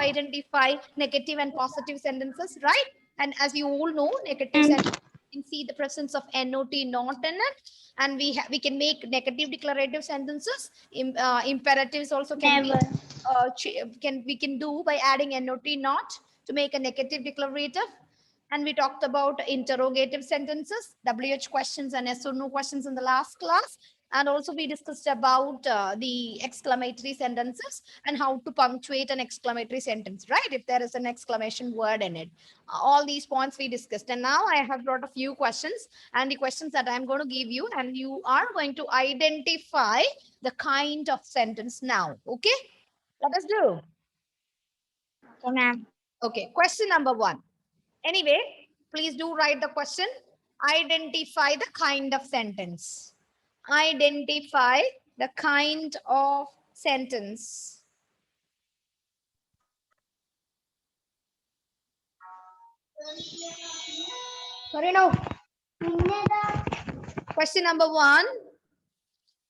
identify negative and positive sentences, right? And as you all know, negative sentences, you can see the presence of not not in it, and we can make negative declarative sentences. Imperatives also can be we can do by adding not not to make a negative declarative. And we talked about interrogative sentences, WH questions and yes or no questions in the last class. And also we discussed about the exclamatory sentences and how to punctuate an exclamatory sentence, right? If there is an exclamation word in it. All these points we discussed. And now I have brought a few questions, and the questions that I'm going to give you, and you are going to identify the kind of sentence now. Okay? Let us do. Okay, ma'am. Okay, question number 1. Anyway, please do write the question. Identify the kind of sentence. Identify the kind of sentence. Sorry, no. Question number 1.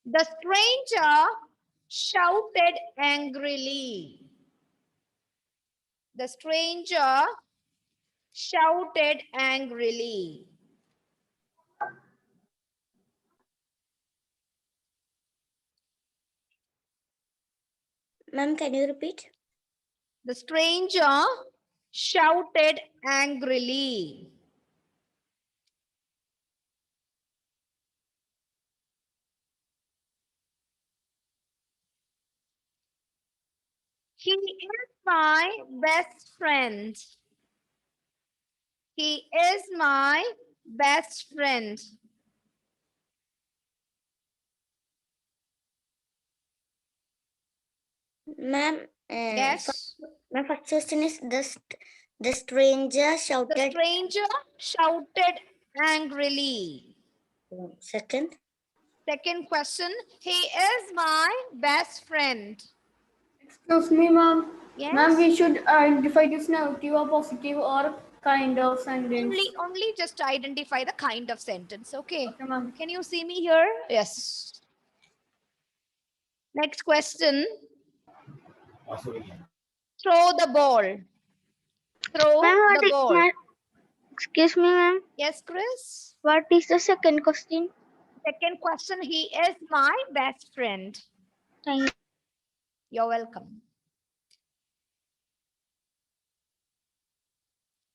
The stranger shouted angrily. The stranger shouted angrily. Ma'am, can you repeat? The stranger shouted angrily. He is my best friend. He is my best friend. Ma'am, Yes. my first question is the stranger The shouted. stranger shouted angrily. Second. Second question. He is my best friend. Excuse me, ma'am. Yes. Ma'am, we should identify this negative or positive or kind of sentence. Only just identify the kind of sentence. Okay. Okay, ma'am. Can you see me here? Yes. Next question. Throw the ball. Throw the ball. Excuse me, ma'am. Yes, Chris? What is the second question? Second question. He is my best friend. Thank you. You're welcome.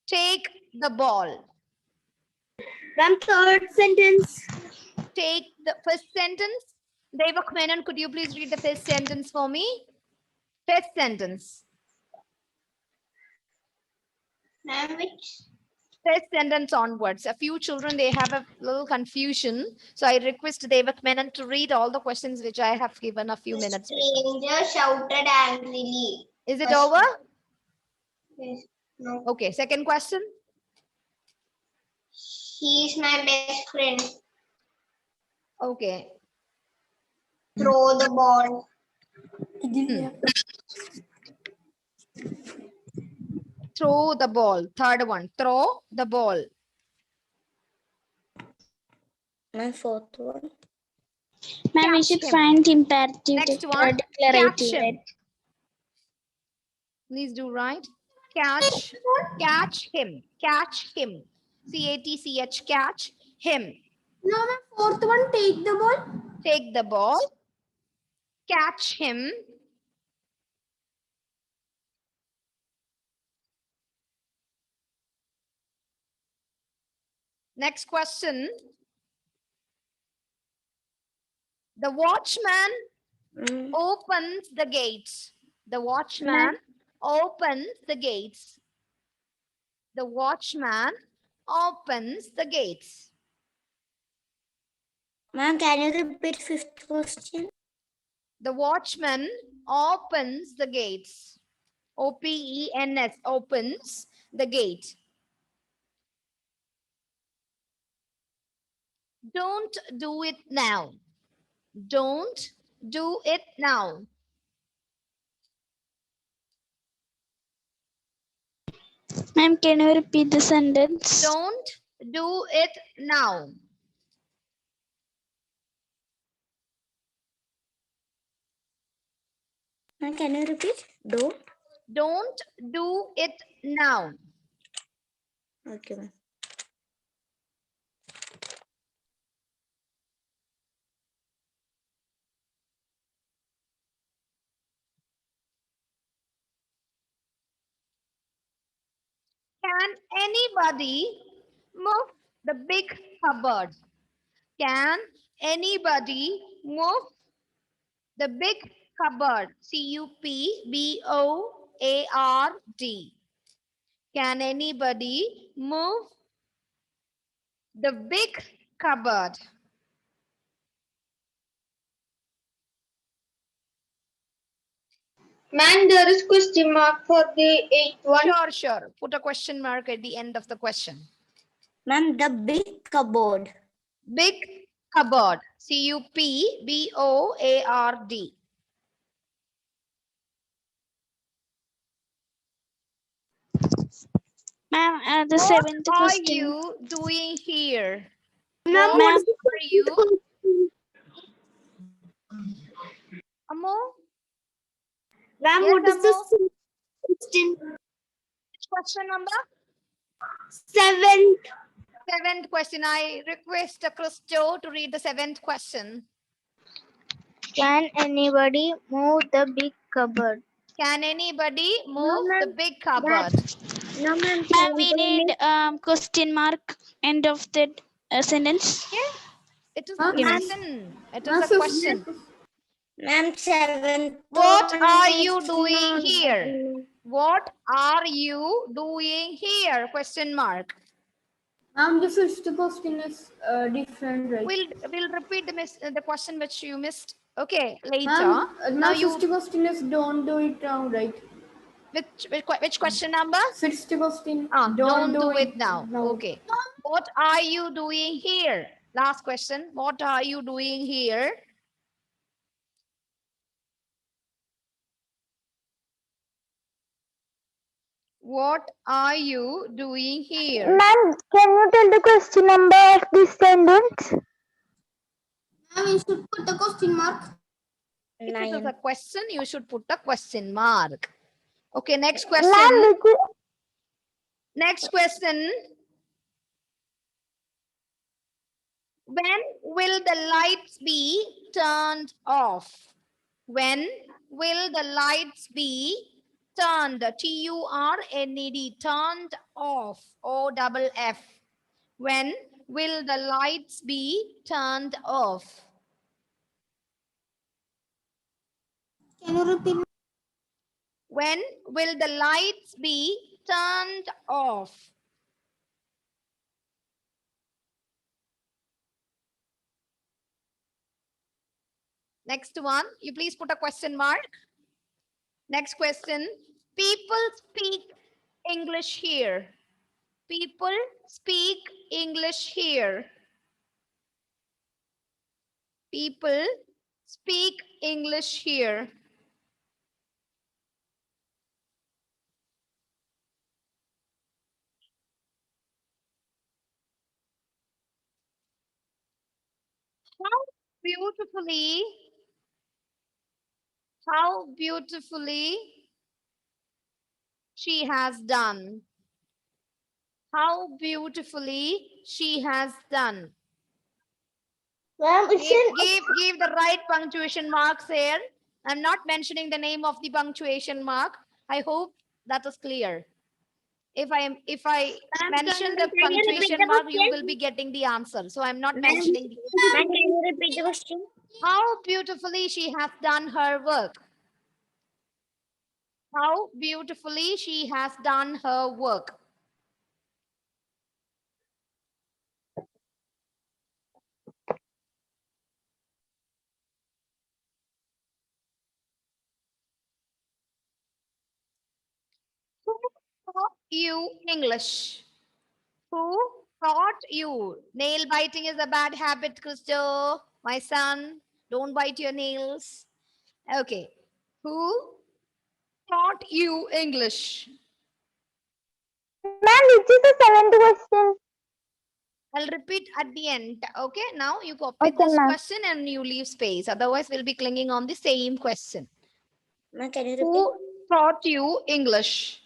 Take the ball. Ma'am, third sentence. Take the first sentence. Devak Menon, could you please read the first sentence for me? First sentence. Ma'am, which? First sentence onwards. A few children, they have a little confusion. So I request Devak Menon to read all the questions which I have given a few minutes before. Stranger shouted angrily. Is it over? Yes. No. Okay, second question. He is my best friend. Okay. Throw the ball. Throw the ball. Third one. Throw the ball. My fourth one. Ma'am, we Catch should him. find imperative Next one. Catch declarative. him. Please do right. Catch. Catch him. Catch him. C-A-T-C-H. Catch him. No, ma'am. Fourth one, take the ball. Take the ball. Catch him. Next question. The watchman opens the gates. The watchman opens the gates. The watchman opens the gates. Ma'am, can you repeat fifth question? The watchman opens the gates. O-P-E-N-S, opens the gate. Don't do it now. Don't do it now. Ma'am, can you repeat the sentence? Don't do it now. Ma'am, can you repeat? Do. Don't do it now. Okay, ma'am. Can anybody move the big cupboard? Can anybody move the big cupboard? Cupboard. Can anybody move the big cupboard? Ma'am, there is question mark for the eighth one. Sure, sure. Put a question mark at the end of the question. Ma'am, the big cupboard. Big cupboard. Cupboard. Ma'am, the What seventh are question. you doing here? Ma'am, What Ma'am, are you? Amo? Ma'am, Yes, what is the Amo? question? Which question number? 7th. Seventh question. I request Christo to read the seventh question. can anybody move the big cupboard? Can anybody move the ma'am. big cupboard? No, ma'am. Ma'am, we need question mark end of the sentence. Yeah, it is a Huh? question. It is Ma'am, a question. Ma'am, 7th What one are is you doing not- here? What are you doing here? Question mark. Ma'am, the 5th question is different, right? We'll repeat the question which you missed. Okay, later. Ma'am, Now now you 5th question is don't do it now, right? which question number? 6th question. Don't do it now. Okay. What are you doing here? Last question. What are you doing here? What are you doing here? Ma'am, can you tell the question number of this sentence? Ma'am, you should put the question mark. If it is 9. a question, you should put a question mark. Okay, next Ma'am, question. Next question. When will the lights be turned off? When will the lights be turned? T-U-R-N-E-D. Turned off. O-double-F. When will the lights be turned off? Can you repeat? When will the lights be turned off? Next one, you please put a question mark. Next question. People speak English here. People speak English here. People speak English here. How beautifully she has done. How beautifully she has done. Ma'am, Give the right punctuation marks here. I'm not mentioning the name of the punctuation mark. I hope that is clear. If I mention the punctuation mark, you will be getting the answer. So I'm not mentioning. Ma'am, can you repeat the question? How beautifully she has done her work. How beautifully she has done her work. Who taught you English? Who taught you? Nail biting is a bad habit, Christo. My son, don't bite your nails. Okay. Who taught you English? ma'am, which is the 7th question? I'll repeat at the end. Okay. Now you copy Okay, this ma'am. question and you leave space. Otherwise, we'll be clinging on the same question. Ma'am, can you repeat? Who taught you English?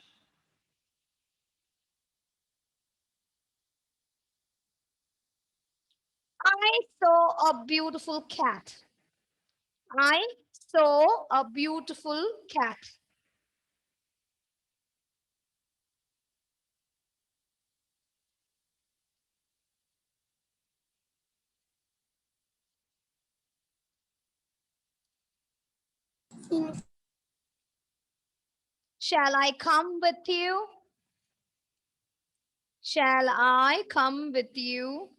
I saw a beautiful cat. I saw a beautiful cat. Shall I come with you? Shall I come with you?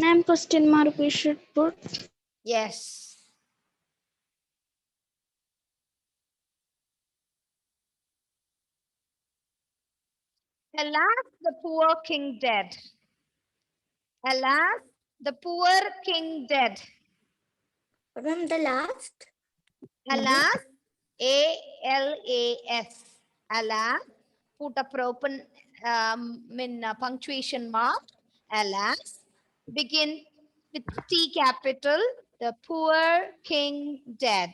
Ma'am, question mark we should put. Yes. Alas, the poor king dead. Alas, the poor king dead. Ma'am, the last. Alas, ALAS. Alas, put a proper punctuation mark. Alas, begin with T capital. The poor king dead.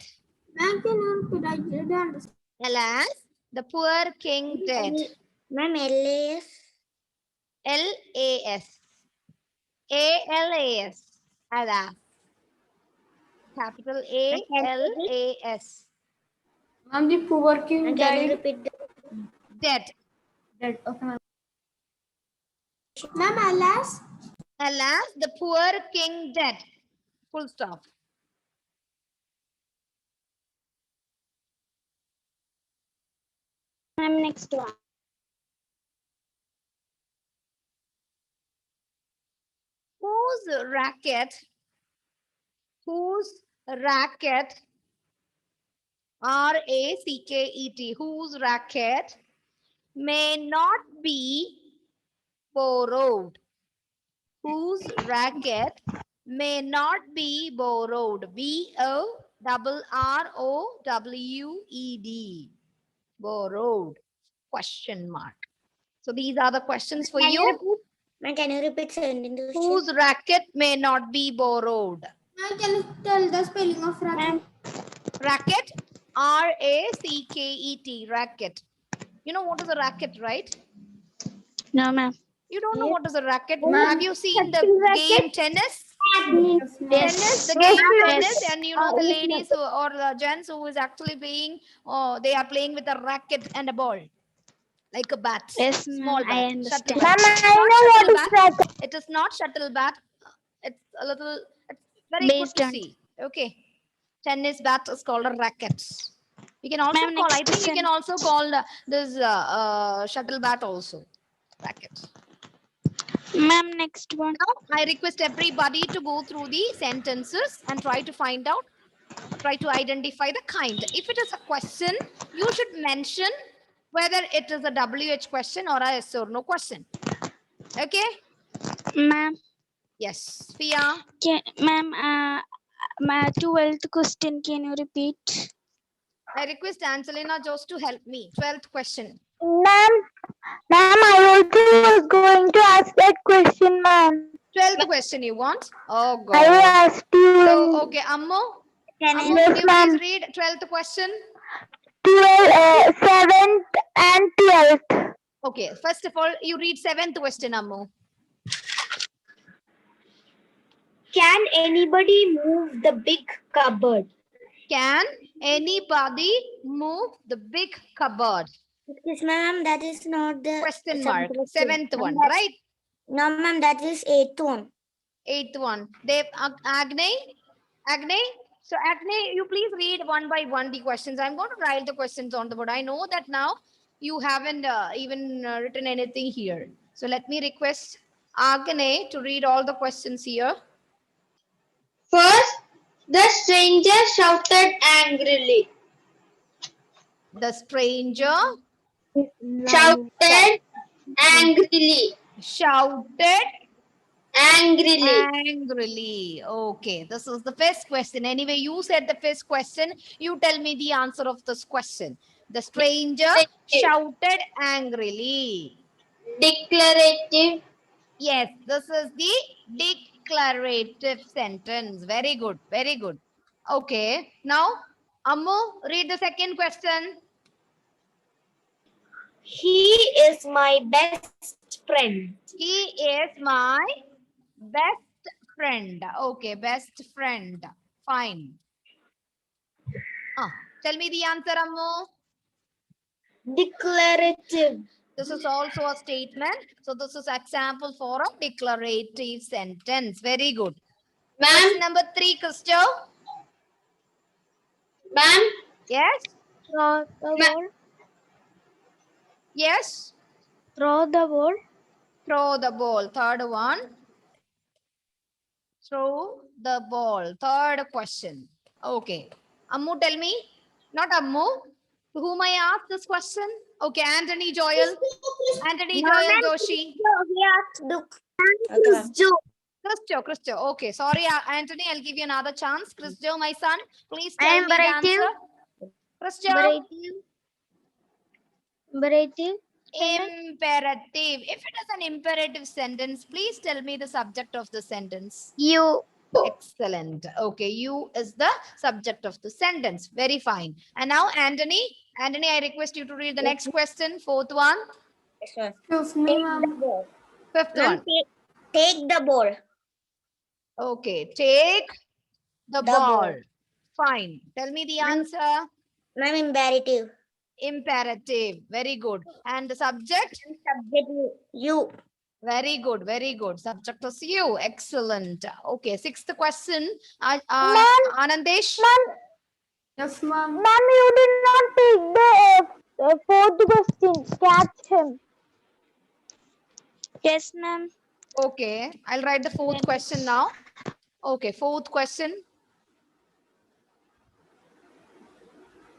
Ma'am, can you repeat? I didn't understand. Alas, the poor king dead. Ma'am, LAS. LAS. ALAS. Alas. Capital ALAS. Ma'am, the poor king And can you died. repeat the Dead. Dead. Okay, ma'am. Ma'am, alas. Alas, the poor king dead. Full stop. Ma'am, next one. Whose racket? Whose racket? RACKET. Whose racket may not be borrowed? Whose racket may not be borrowed? BORROWED. Borrowed. Question mark. So these are the questions for Can you. repeat? Ma'am, can you repeat sentence question? Whose racket may not be borrowed? Ma'am, can you tell the spelling of racket? Ma'am, Racket. RACKET. Racket. You know what is a racket, right? no, ma'am. You don't know what is a racket. Ma'am. Have you seen the Shuttle racket? game tennis? Yes, ma'am. Tennis, the Yes, game ma'am. tennis, and you know the Yes, ladies who, or the gents who is actually playing, they are playing with a racket and a ball, like a bat, Yes, small ma'am, I bat, shuttle understand. bat. Ma'am, It's I not know shuttle what is bat. racket. It is not shuttle bat. It's a little. It's very Based good to on- see. Okay, tennis bat is called a racket. We can also Ma'am, call. I next think we can sen- also call this shuttle bat also racket. Ma'am, next one. Now, I request everybody to go through the sentences and try to find out, try to identify the kind. If it is a question, you should mention whether it is a WH question or a yes or no question. Okay? Ma'am, Yes. Pia, ma'am, my 12th question, can you repeat? I request Angelina Jones to help me. 12th question. Ma'am, I also was going to ask that question, ma'am. 12th question you want? Oh I God. asked you. So, okay, Ammo. Can I Ammo, Yes, could you ma'am. please read 12th question? 7th and 12th. Okay, first of all, you read 7th question, Ammo. Can anybody move the big cupboard? Can anybody move the big cupboard? Yes, ma'am, that is not the Question mark. seventh question. 7th one, Ma'am, right? No, ma'am, that is 8th one. 8th one. Dev, Agnay? Agnay? So Agnay, you please read one by one the questions. I'm going to write the questions on the board. I know that now you haven't even written anything here. So let me request Agnay to read all the questions here. First, the stranger shouted angrily. The stranger Shouted angrily. shouted Angrily. angrily. Okay, this is the first question. Anyway, you said the first question. You tell me the answer of this question. The stranger shouted angrily. Declarative. Yes, this is the declarative sentence. Very good. Very good. Okay. Now, Ammu, read the second question. He is my best friend. He is my best friend. Okay, best friend. Fine. Tell me the answer, Ammu. Declarative. This is also a statement. So this is example for a declarative sentence. Very good. Ma'am, Question number 3, Christo. ma'am, Yes. Throw the ball. Yes. Throw the ball. Throw the ball. Third one. Throw the ball. Third question. Okay. Ammu, tell me. Not Ammu. To whom I asked this question? Okay, Anthony Joel. Anthony Joel Joshi. Christo. Okay, sorry, Anthony. I'll give you another chance. Christo, my son, please tell me the answer. Christo. Imperative. Imperative. If it is an imperative sentence, please tell me the subject of the sentence. You. Excellent. Okay, you is the subject of the sentence. Very fine. And now, Anthony. Anthony, I request you to read the next question. Fourth one. Excuse me, ma'am. Fifth one. take the ball. Okay, take the The ball. ball. Fine. Tell me the Ma'am. answer. Ma'am, imperative. Imperative. Very good. And the subject? Subject you. Very good. Very good. Subject is you. Excellent. Okay. Sixth question. Ma'am. Anandesh. Ma'am, Yes, ma'am. ma'am, you did not take the fourth question. Catch him. Yes, ma'am. Okay. I'll write the fourth question now. Okay. Fourth question.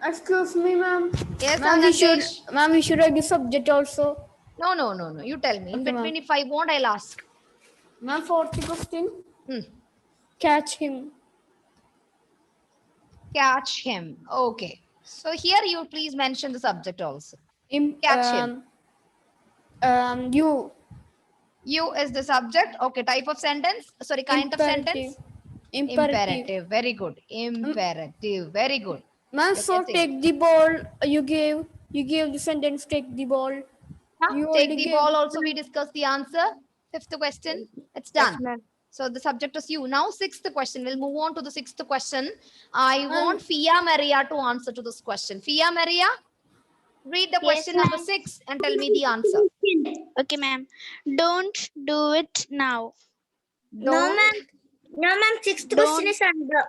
Excuse me, ma'am. Yes, Ma'am, we should, Anandesh. ma'am, we should write the subject also. No, no, no, no. You tell me. In Okay, between, if I want, I'll ask. Ma'am, fourth question. Hmm. Catch him. Catch him. Okay. So here you please mention the subject also. Catch him. You. You is the subject. Okay. Type of sentence. Sorry, kind of sentence. Imperative. Very good. Imperative. Very good. Ma'am, You're so getting- take the ball. You gave the sentence. Take the ball. Huh? You Take already the gave ball it. also. We discussed the answer. Fifth question. It's done. So the subject is you. Now sixth question. We'll move on to the sixth question. I want Fia Maria to answer to this question. Fia Maria, read the question number 6 and tell me the answer. Okay, ma'am. Don't do it now. Don't. No, ma'am. Sixth Don't- question is under.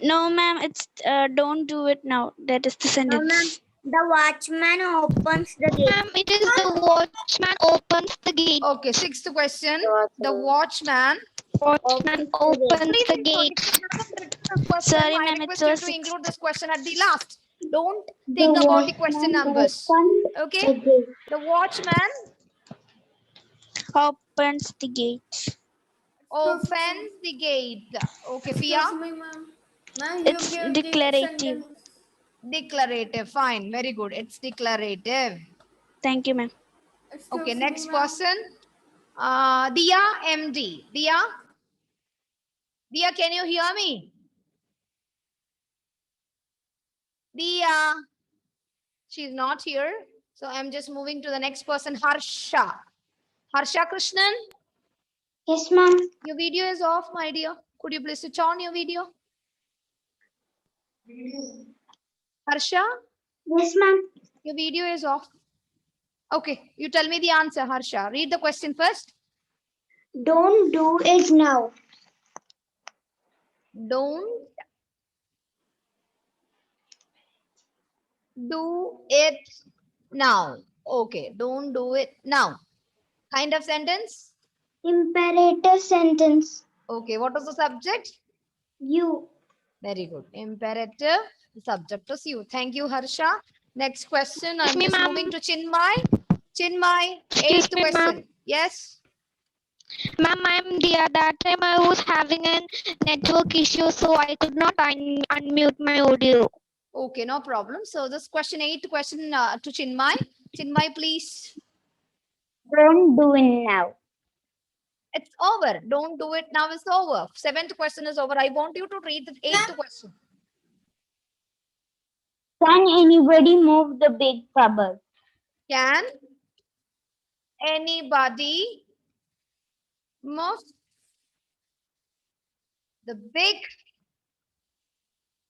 No, ma'am. It's don't do it now. That is the sentence. The watchman opens the gate. Ma'am, it is the watchman opens the gate. Okay, sixth question. The watchman. Watchman opens the gate. Sorry, I ma'am, request it you was to sixth. include this question at the last. Don't think about the question numbers. Okay. The watchman Opens the gate. opens the gate. Okay, Fia. Excuse me, ma'am. Ma'am, you It's gave the declarative. sentence. Declarative. Fine. Very good. It's declarative. Thank you, ma'am. Excuse Okay, me, next ma'am. person. Dia MD. Dia. Dia, can you hear me? Dia. She's not here. So I'm just moving to the next person, Harsha. Harsha Krishnan, Yes, ma'am. your video is off, my dear. Could you please switch on your video? Harsha, Yes, ma'am. your video is off. Okay, you tell me the answer, Harsha. Read the question first. Don't do it now. Don't do it now. Okay, don't do it now. Kind of sentence? Imperative sentence. Okay, what was the subject? You. Very good. Imperative. The subject is you. Thank you, Harsha. Next question. I'm me, just ma'am. moving to Chinmay. Chinmay, Excuse eighth me, ma'am. question. Yes. Ma'am, that time I was having a network issue, so I could not unmute my audio. Okay, no problem. So this question, eighth question to Chinmay. Chinmay, please. Don't do it now. It's over. Don't do it now. It's over. 7th question is over. I want you to read the 8th question. Can anybody move the big cupboard? Can anybody move the big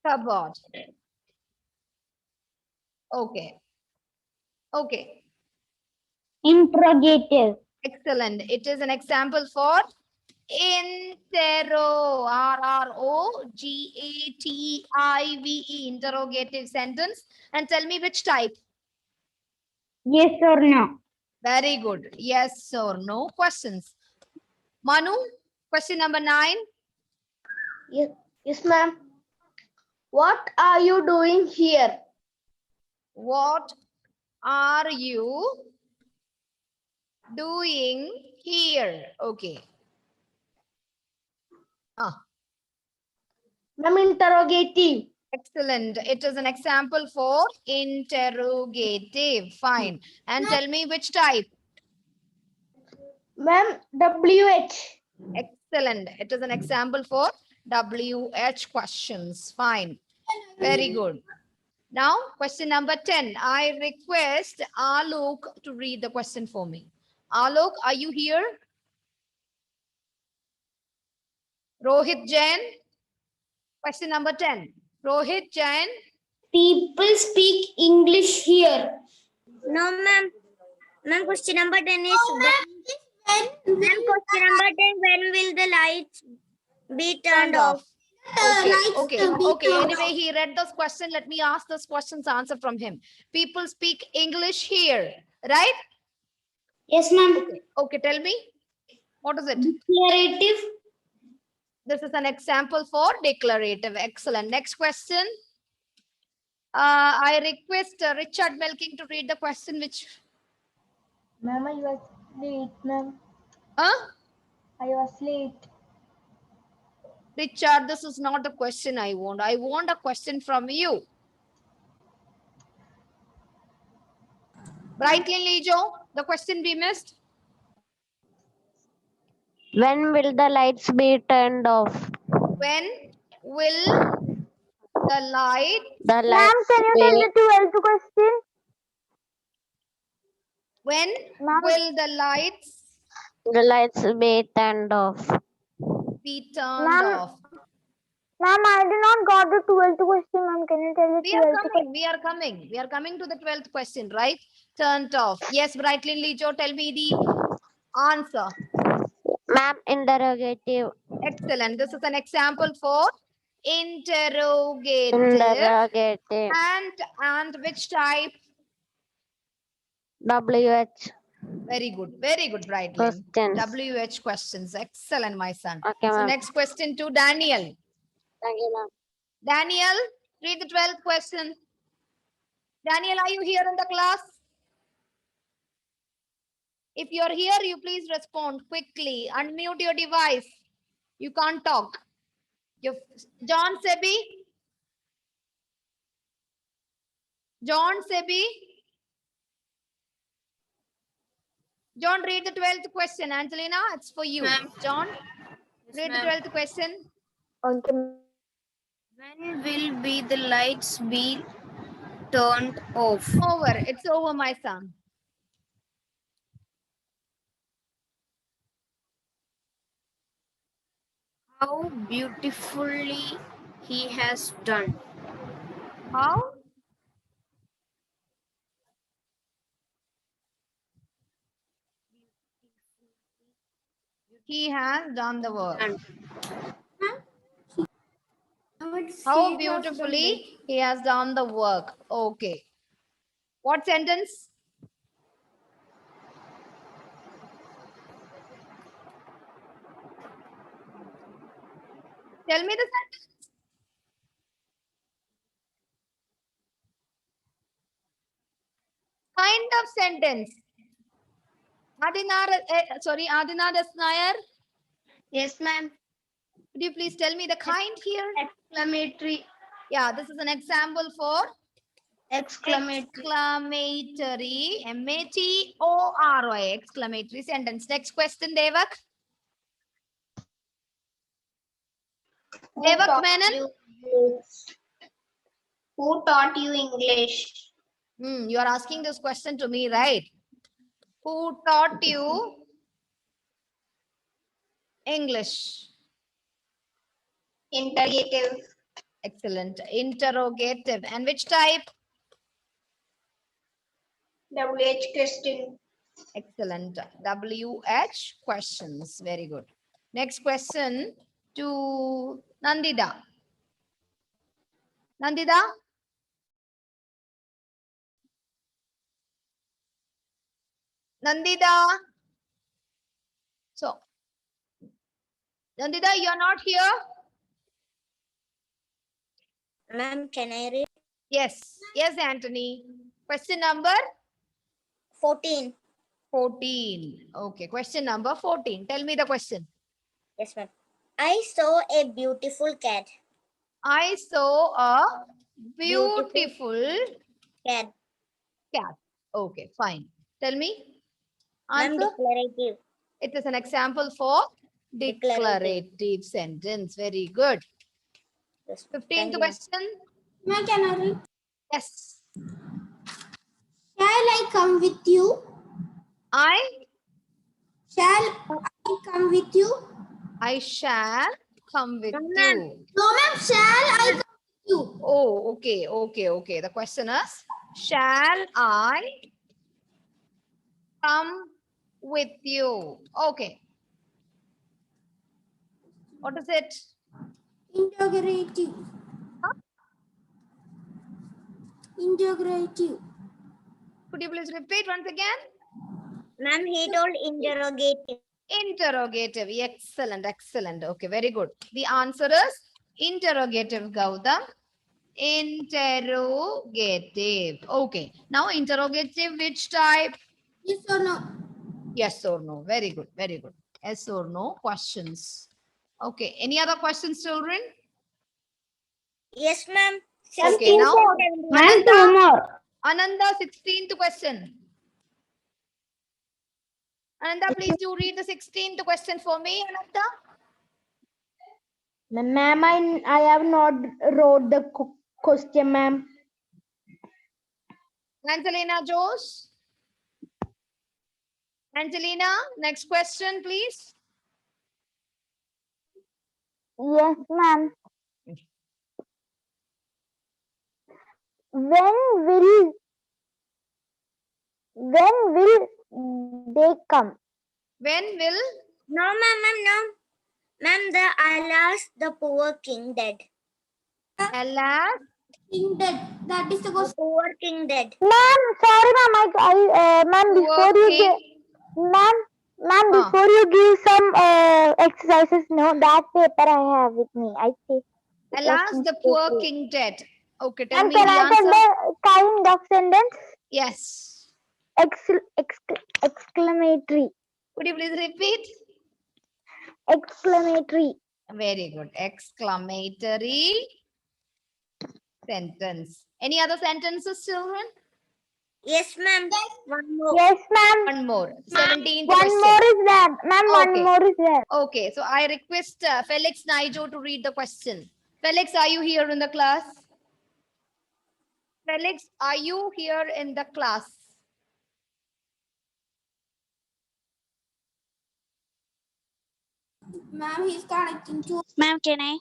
cupboard? Okay. Okay. Interrogative. Excellent. It is an example for interrogative. Interrogative sentence. And tell me which type. Yes or no? Very good. Yes or no questions. Manu, question number 9. Yes, ma'am. What are you doing here? What are you doing here? Okay. Ma'am, interrogative. Excellent. It is an example for interrogative. Fine. And tell me which type. Ma'am, WH. Excellent. It is an example for WH questions. Fine. Very good. Now, question number 10. I request Alok to read the question for me. Alok, are you here? Rohit Jain. Question number 10. Rohit Jain. People speak English here. No, ma'am. Ma'am, question number 10 is when question number 10, when will the lights be turned off? Okay. Anyway, he read this question. Let me ask this question's answer from him. People speak English here, right? Yes, ma'am. Okay, tell me. What is it? Declarative. This is an example for declarative. Excellent. Next question. I request Richard Melking to read the question which... Ma'am, I was late, ma'am. Huh? I was late. Richard, this is not the question I want. I want a question from you. Brightly Lijo, the question we missed. When will the lights be turned off? When will the light... The Ma'am, lights can you tell the 12th question? When Ma'am? will the lights be turned off? be turned Ma'am, off? Ma'am, I did not got the 12th question, ma'am. Can you tell the We are 12th question? coming. We are coming. We are coming to the 12th question, right? Turned off. Yes, Brightly Lijo, tell me the answer. Ma'am, interrogative. Excellent. This is an example for interrogative. Interrogative. And which type? WH. Very good. Very good, Brightly. Questions. WH questions. Excellent, my son. Okay, So ma'am. next question to Daniel. Thank you, ma'am. Daniel, read the 12th question. Daniel, are you here in the class? If you're here, you please respond quickly. Unmute your device. You can't talk. John Sebi? John Sebi? John, read the 12th question. Angelina, it's for you. John, read the 12th question. Okay. When will be the lights be turned off? Over. It's over, my son. How beautifully he has done. How? He has done the work. How beautifully he has done the work. Okay. What sentence? Tell me the sentence. Kind of sentence. Adina Dasnair. Yes, ma'am. Could you please tell me the kind here? Exclamatory. Yeah, this is an example for Exclamatory. exclamatory. Exclamatory sentence. Next question, Devak. Devak Menon. Who taught you English? You are asking this question to me, right? Who taught you English? Interrogative. Excellent. Interrogative. And which type? WH question. Excellent. WH questions. Very good. Next question to Nandida. Nandida? Nandida? So, Nandida, you're not here? Ma'am, can I read? Yes. Yes, Anthony. Question number 14. 14. Okay. Question number 14. Tell me the question. Yes, ma'am. I saw a beautiful cat. I saw a beautiful Cat. cat. Okay, fine. Tell me. Ma'am, Answer. declarative. It is an example for Declarative. declarative sentence. Very good. Yes, 15th thank you, ma'am. question. Ma'am, can I read? Yes. Shall I come with you? Shall I come with you? I shall come with No, ma'am. you. No, ma'am. Shall I come with you? Oh, okay, okay, okay. The question is, shall I come with you? Okay. What is it? Interrogative. Interrogative. Could you please repeat once again? Ma'am, he told interrogative. Interrogative. Excellent, excellent. Okay, very good. The answer is interrogative, Gautam. Interrogative. Okay. Now interrogative, which type? Yes or no? Yes or no. Very good, very good. Yes or no questions. Okay. Any other questions, children? Yes, ma'am. Okay, now Ma'am, two more. Ananda, 16th question. Ananda, please do read the 16th question for me, Ananda. Ma'am, I have not wrote the question, ma'am. Angelina Joes. Angelina, next question, please. Yes, ma'am. When will they come? When will No, ma'am, no. Ma'am, alas, the poor king dead. alas King dead. That is the The question. poor king dead. Ma'am, sorry, ma'am. Ma'am, poor before you king? ma'am, before you give some exercises, no, that paper I have with me. I see. Alas, the poor king dead. Okay, tell And me can the I take answer. the kind of sentence? Yes. Exclamatory. Could you please repeat? Exclamatory. Very good. Exclamatory sentence. Any other sentences, children? Yes, ma'am. One more. Yes, ma'am. One more. 17th One question. more is there. Ma'am, Okay. one more is there. Okay, so I request Felix Naijo to read the question. Felix, are you here in the class? Felix, are you here in the class? Ma'am, he's connecting to. Ma'am, can I?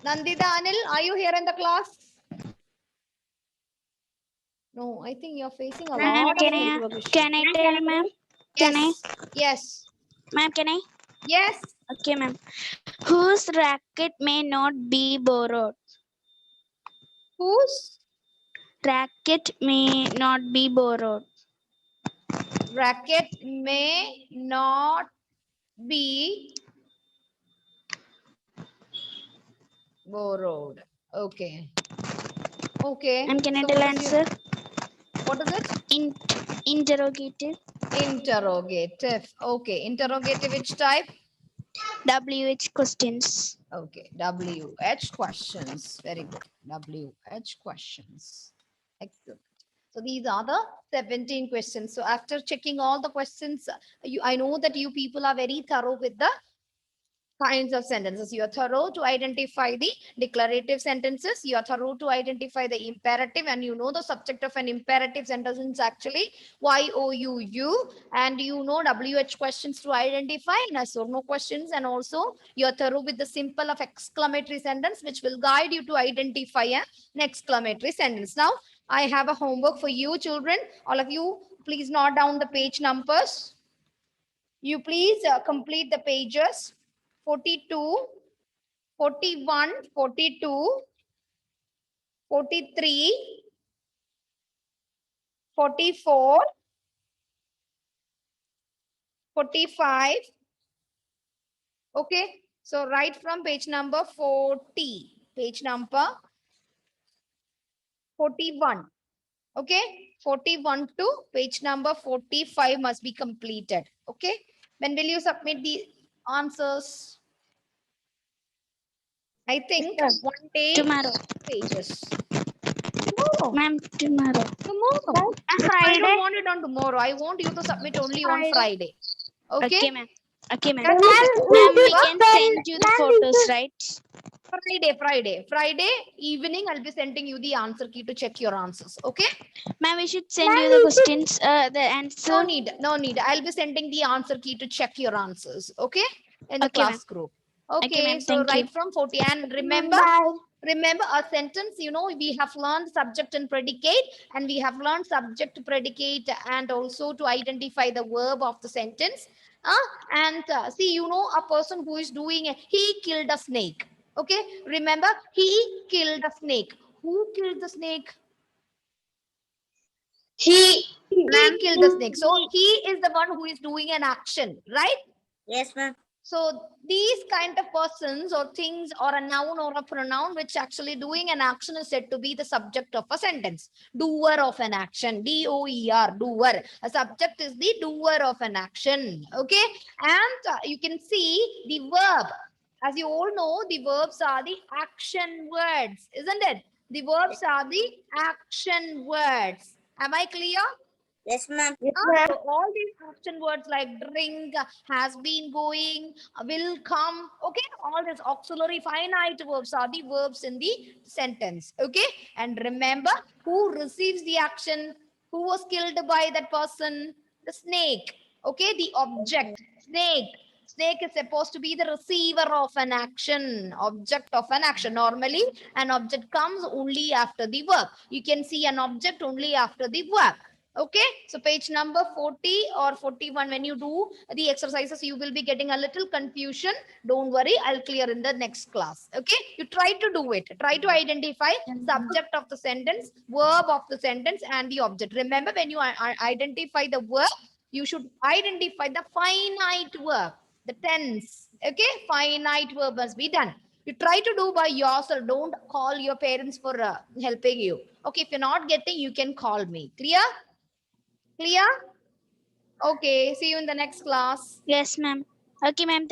Nandita Anil, are you here in the class? No, I think you're facing a Ma'am, lot of can network issues. can I tell, ma'am? Can I? Yes. Ma'am, can I? Yes. Okay, ma'am. Whose racket may not be borrowed? Whose Racket may not be borrowed. racket may not be borrowed? Okay. Okay. Ma'am, can I So tell what is your- answer? what is it? Interrogative. Interrogative. Okay. Interrogative, which type? WH questions. Okay. WH questions. Very good. WH questions. Excellent. So these are the 17 questions. So after checking all the questions, I know that you people are very thorough with the kinds of sentences. You are thorough to identify the declarative sentences. You are thorough to identify the imperative, and you know the subject of an imperative sentence is actually YOUU, and you know WH questions to identify, and yes or no questions, and also you are thorough with the simple of exclamatory sentence, which will guide you to identify an exclamatory sentence. Now, I have a homework for you, children. All of you, please note down the page numbers. You please complete the pages 42, 41, 42, 43, 44, 45. Okay. So right from page number 40, page number 41. Okay. 41 to page number 45 must be completed. Okay. When will you submit the answers? I think one day, Tomorrow. pages. Tomorrow. Ma'am, tomorrow. Tomorrow. I Friday. don't want it on tomorrow. I want you to submit only on Friday. Okay. Okay, ma'am. Okay, ma'am. That's Ma'am, it. Ma'am, we should can send you the ma'am, we photos, should- right? Friday evening, I'll be sending you the answer key to check your answers. Okay. Ma'am, we should send Ma'am, you the we should- questions, the answer. No need. No need. I'll be sending the answer key to check your answers. Okay. In the Okay, class group. Okay. ma'am. So Thank you. right from 40. And remember, Bye. remember a sentence, you know, we have learned subject and predicate, and we have learned subject, predicate, and also to identify the verb of the sentence. And see, you know, a person who is doing he killed a snake. Okay. Remember, he killed a snake. Who killed the snake? He. He Ma'am. killed the snake. So he is the one who is doing an action, right? Yes, ma'am. So these kind of persons or things or a noun or a pronoun which actually doing an action is said to be the subject of a sentence. Doer of an action. D-O-E-R, doer. A subject is the doer of an action. Okay. And you can see the verb. As you all know, the verbs are the action words, isn't it? The verbs are the action words. Am I clear? Yes, ma'am. So all these action words like drink, has been, going, will come, okay, all these auxiliary finite verbs are the verbs in the sentence. Okay. And remember, who receives the action? Who was killed by that person? The snake. Okay. The object, snake. Snake is supposed to be the receiver of an action, object of an action. Normally, an object comes only after the verb. You can see an object only after the verb. Okay. So page number 40 or 41, when you do the exercises, you will be getting a little confusion. Don't worry. I'll clear in the next class. Okay. You try to do it. Try to identify subject of the sentence, verb of the sentence, and the object. Remember, when you identify the verb, you should identify the finite verb, the tense. Okay. Finite verb must be done. You try to do by yourself. Don't call your parents for helping you. Okay. If you're not getting, you can call me. Clear? Clear? Okay. See you in the next class. Yes, ma'am. Okay, ma'am.